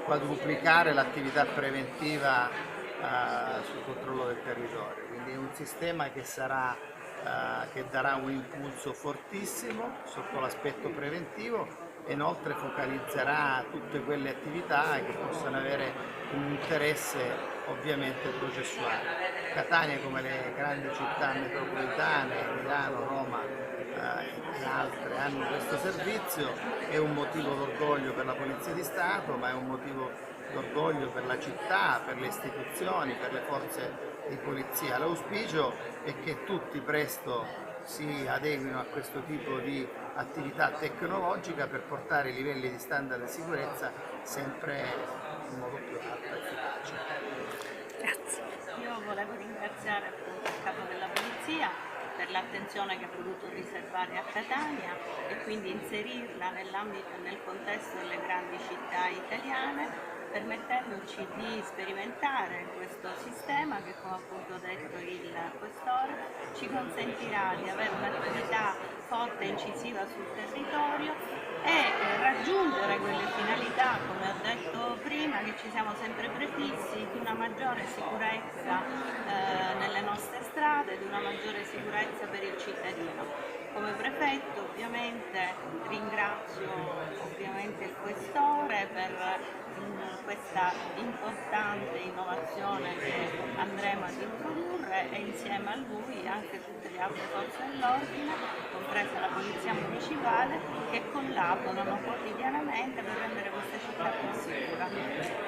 quadruplicare l'attività preventiva sul controllo del territorio, quindi è un sistema che darà un impulso fortissimo sotto l'aspetto preventivo e inoltre focalizzerà tutte quelle attività che possono avere un interesse ovviamente processuale. Catania, come le grandi città metropolitane, Milano, Roma e altre, hanno questo servizio, è un motivo d'orgoglio per la Polizia di Stato, ma è un motivo d'orgoglio per la città, per le istituzioni, per le forze di polizia. L'auspicio è che tutti presto si adeguino a questo tipo di attività tecnologica per portare i livelli di standard di sicurezza sempre in modo più alto e efficace. Grazie. Io volevo ringraziare appunto il capo della polizia per l'attenzione che ha voluto riservare a Catania e quindi inserirla nell'ambito e nel contesto delle grandi città italiane, permettendoci di sperimentare questo sistema che, come appunto detto il questore, ci consentirà di avere un'attività forte e incisiva sul territorio e raggiungere quelle finalità, come ho detto prima, che ci siamo sempre prefissi, di una maggiore sicurezza nelle nostre strade, di una maggiore sicurezza per il cittadino. Come prefetto ovviamente ringrazio il questore per questa importante innovazione che andremo ad introdurre e insieme a lui anche tutte le altre forze dell'ordine, compresa la Polizia Municipale, che collaborano quotidianamente per rendere questa città più sicura.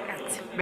Grazie.